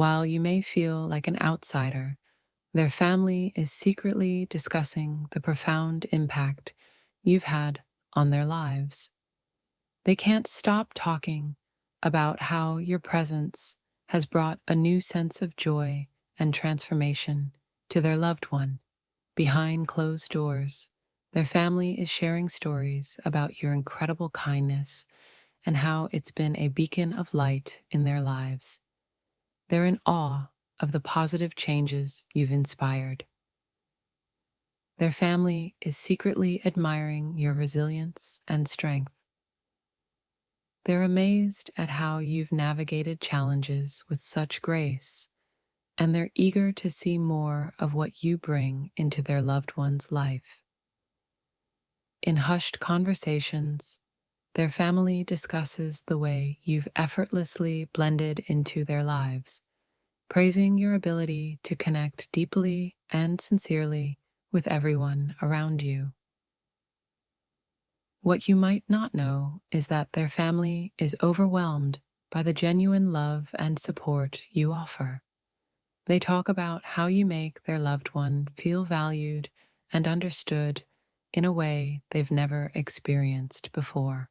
While you may feel like an outsider, their family is secretly discussing the profound impact you've had on their lives. They can't stop talking about how your presence has brought a new sense of joy and transformation to their loved one. Behind closed doors, their family is sharing stories about your incredible kindness and how it's been a beacon of light in their lives. They're in awe of the positive changes you've inspired. Their family is secretly admiring your resilience and strength. They're amazed at how you've navigated challenges with such grace, and they're eager to see more of what you bring into their loved one's life. In hushed conversations, their family discusses the way you've effortlessly blended into their lives, praising your ability to connect deeply and sincerely with everyone around you. What you might not know is that their family is overwhelmed by the genuine love and support you offer. They talk about how you make their loved one feel valued and understood in a way they've never experienced before.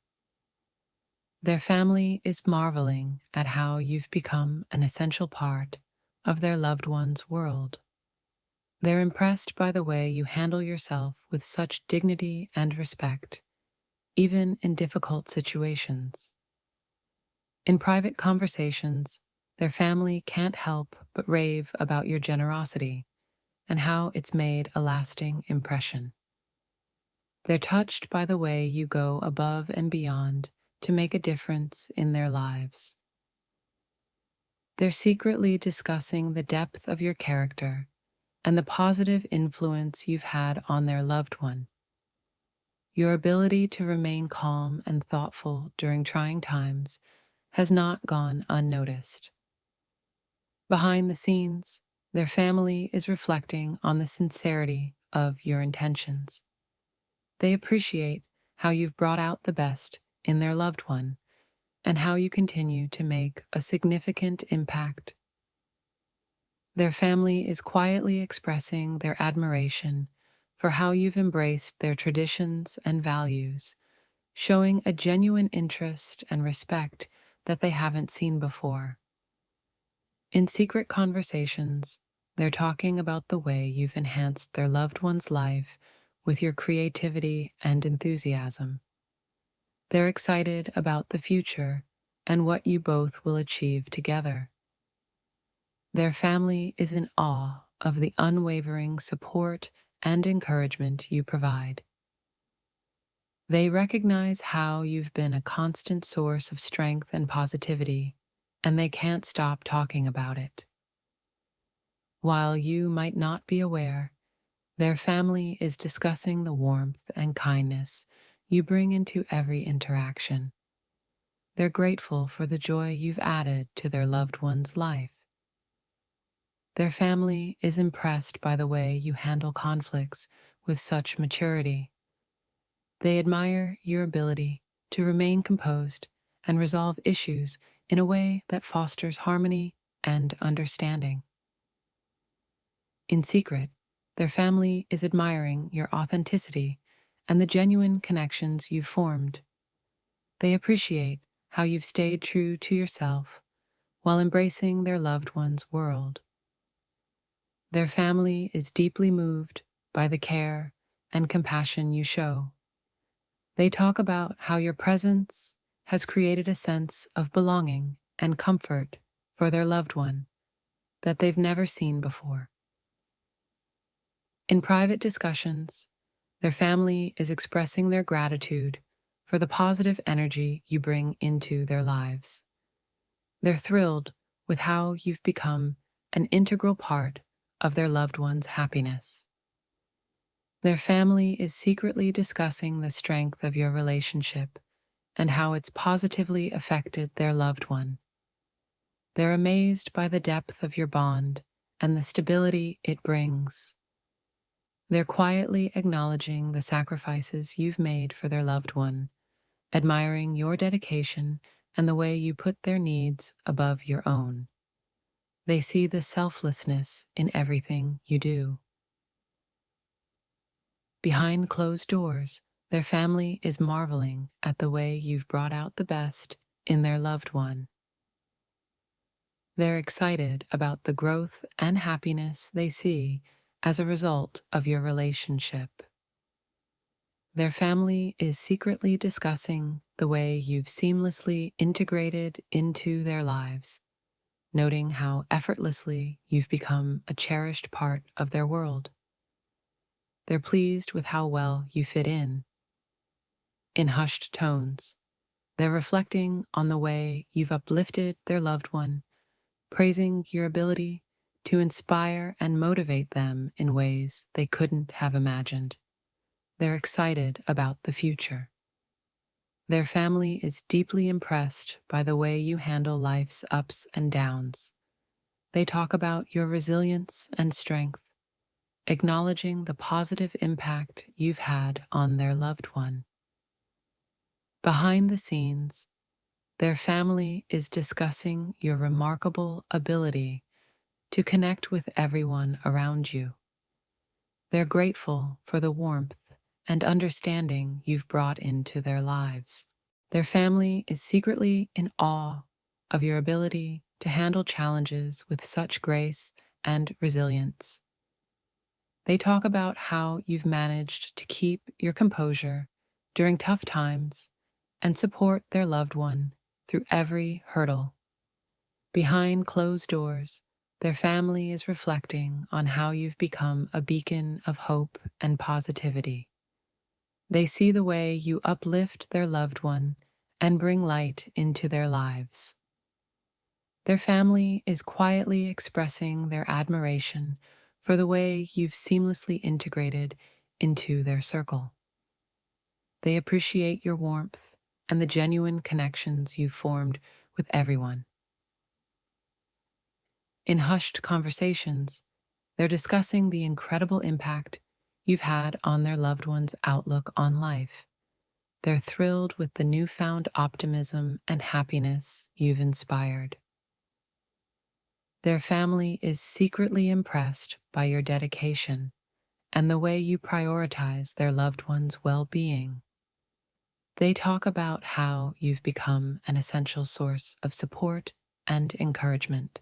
Their family is marveling at how you've become an essential part of their loved one's world. They're impressed by the way you handle yourself with such dignity and respect, even in difficult situations. In private conversations, their family can't help but rave about your generosity and how it's made a lasting impression. They're touched by the way you go above and beyond to make a difference in their lives. They're secretly discussing the depth of your character and the positive influence you've had on their loved one. Your ability to remain calm and thoughtful during trying times has not gone unnoticed. Behind the scenes, their family is reflecting on the sincerity of your intentions. They appreciate how you've brought out the best in their loved one and how you continue to make a significant impact. Their family is quietly expressing their admiration for how you've embraced their traditions and values, showing a genuine interest and respect that they haven't seen before. In secret conversations, they're talking about the way you've enhanced their loved one's life with your creativity and enthusiasm. They're excited about the future and what you both will achieve together. Their family is in awe of the unwavering support and encouragement you provide. They recognize how you've been a constant source of strength and positivity, and they can't stop talking about it. While you might not be aware, their family is discussing the warmth and kindness you bring into every interaction. They're grateful for the joy you've added to their loved one's life. Their family is impressed by the way you handle conflicts with such maturity. They admire your ability to remain composed and resolve issues in a way that fosters harmony and understanding. In secret, their family is admiring your authenticity and the genuine connections you've formed. They appreciate how you've stayed true to yourself while embracing their loved one's world. Their family is deeply moved by the care and compassion you show. They talk about how your presence has created a sense of belonging and comfort for their loved one that they've never seen before. In private discussions, their family is expressing their gratitude for the positive energy you bring into their lives. They're thrilled with how you've become an integral part of their loved one's happiness. Their family is secretly discussing the strength of your relationship and how it's positively affected their loved one. They're amazed by the depth of your bond and the stability it brings. They're quietly acknowledging the sacrifices you've made for their loved one, admiring your dedication and the way you put their needs above your own. They see the selflessness in everything you do. Behind closed doors, their family is marveling at the way you've brought out the best in their loved one. They're excited about the growth and happiness they see as a result of your relationship. Their family is secretly discussing the way you've seamlessly integrated into their lives, noting how effortlessly you've become a cherished part of their world. They're pleased with how well you fit in. In hushed tones, they're reflecting on the way you've uplifted their loved one, praising your ability to inspire and motivate them in ways they couldn't have imagined. They're excited about the future. Their family is deeply impressed by the way you handle life's ups and downs. They talk about your resilience and strength, acknowledging the positive impact you've had on their loved one. Behind the scenes, their family is discussing your remarkable ability to connect with everyone around you. They're grateful for the warmth and understanding you've brought into their lives. Their family is secretly in awe of your ability to handle challenges with such grace and resilience. They talk about how you've managed to keep your composure during tough times and support their loved one through every hurdle. Behind closed doors, their family is reflecting on how you've become a beacon of hope and positivity. They see the way you uplift their loved one and bring light into their lives. Their family is quietly expressing their admiration for the way you've seamlessly integrated into their circle. They appreciate your warmth and the genuine connections you've formed with everyone. In hushed conversations, they're discussing the incredible impact you've had on their loved one's outlook on life. They're thrilled with the newfound optimism and happiness you've inspired. Their family is secretly impressed by your dedication and the way you prioritize their loved one's well-being. They talk about how you've become an essential source of support and encouragement.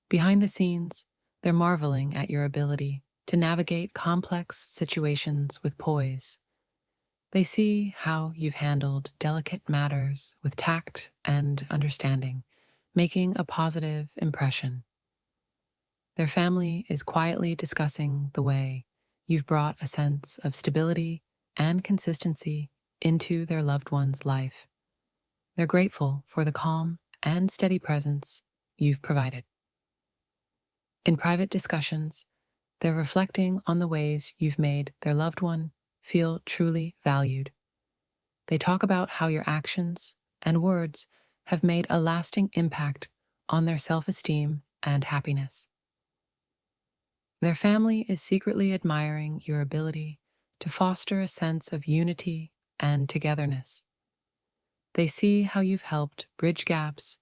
Behind the scenes, they're marveling at your ability to navigate complex situations with poise. They see how you've handled delicate matters with tact and understanding, making a positive impression. Their family is quietly discussing the way you've brought a sense of stability and consistency into their loved one's life. They're grateful for the calm and steady presence you've provided. In private discussions, they're reflecting on the ways you've made their loved one feel truly valued. They talk about how your actions and words have made a lasting impact on their self-esteem and happiness. Their family is secretly admiring your ability to foster a sense of unity and togetherness. They see how you've helped bridge gaps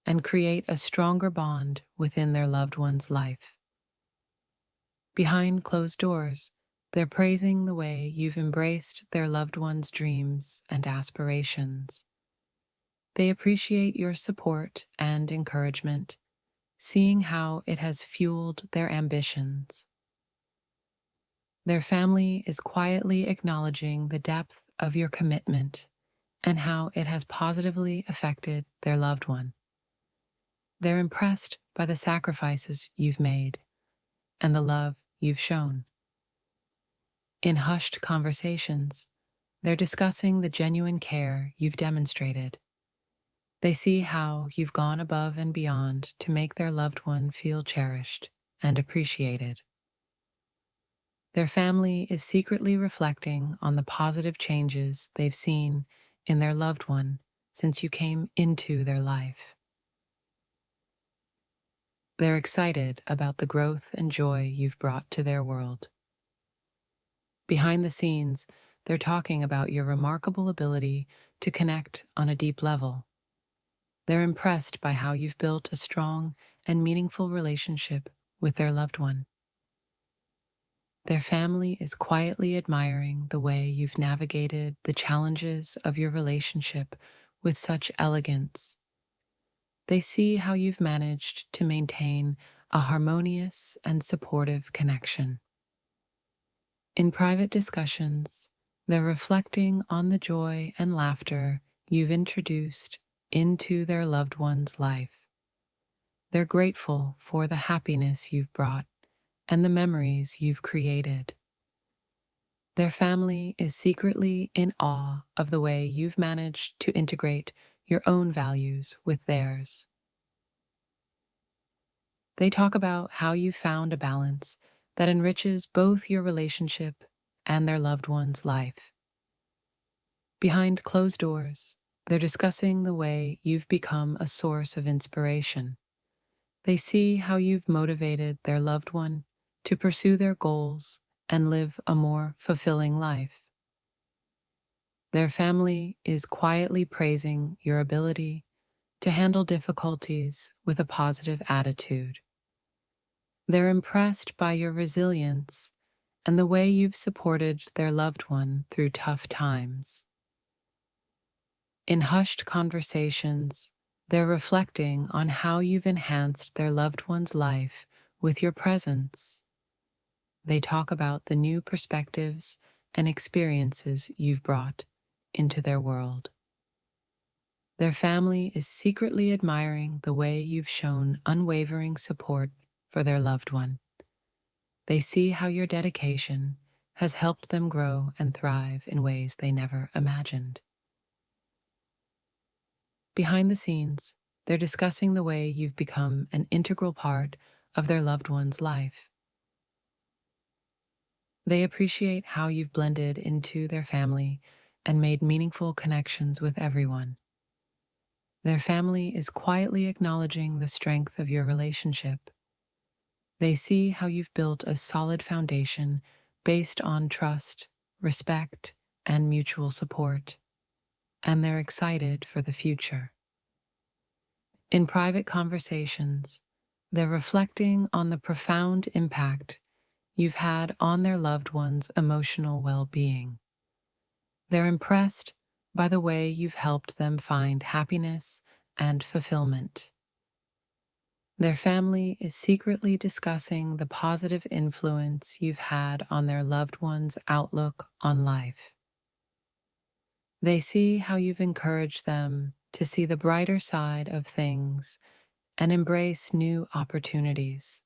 and create a stronger bond within their loved one's life. Behind closed doors, they're praising the way you've embraced their loved one's dreams and aspirations. They appreciate your support and encouragement, seeing how it has fueled their ambitions. Their family is quietly acknowledging the depth of your commitment and how it has positively affected their loved one. They're impressed by the sacrifices you've made and the love you've shown. In hushed conversations, they're discussing the genuine care you've demonstrated. They see how you've gone above and beyond to make their loved one feel cherished and appreciated. Their family is secretly reflecting on the positive changes they've seen in their loved one since you came into their life. They're excited about the growth and joy you've brought to their world. Behind the scenes, they're talking about your remarkable ability to connect on a deep level. They're impressed by how you've built a strong and meaningful relationship with their loved one. Their family is quietly admiring the way you've navigated the challenges of your relationship with such elegance. They see how you've managed to maintain a harmonious and supportive connection. In private discussions, they're reflecting on the joy and laughter you've introduced into their loved one's life. They're grateful for the happiness you've brought and the memories you've created. Their family is secretly in awe of the way you've managed to integrate your own values with theirs. They talk about how you found a balance that enriches both your relationship and their loved one's life. Behind closed doors, they're discussing the way you've become a source of inspiration. They see how you've motivated their loved one to pursue their goals and live a more fulfilling life. Their family is quietly praising your ability to handle difficulties with a positive attitude. They're impressed by your resilience and the way you've supported their loved one through tough times. In hushed conversations, they're reflecting on how you've enhanced their loved one's life with your presence. They talk about the new perspectives and experiences you've brought into their world. Their family is secretly admiring the way you've shown unwavering support for their loved one. They see how your dedication has helped them grow and thrive in ways they never imagined. Behind the scenes, they're discussing the way you've become an integral part of their loved one's life. They appreciate how you've blended into their family and made meaningful connections with everyone. Their family is quietly acknowledging the strength of your relationship. They see how you've built a solid foundation based on trust, respect, and mutual support, and they're excited for the future. In private conversations, they're reflecting on the profound impact you've had on their loved one's emotional well-being. They're impressed by the way you've helped them find happiness and fulfillment. Their family is secretly discussing the positive influence you've had on their loved one's outlook on life. They see how you've encouraged them to see the brighter side of things and embrace new opportunities.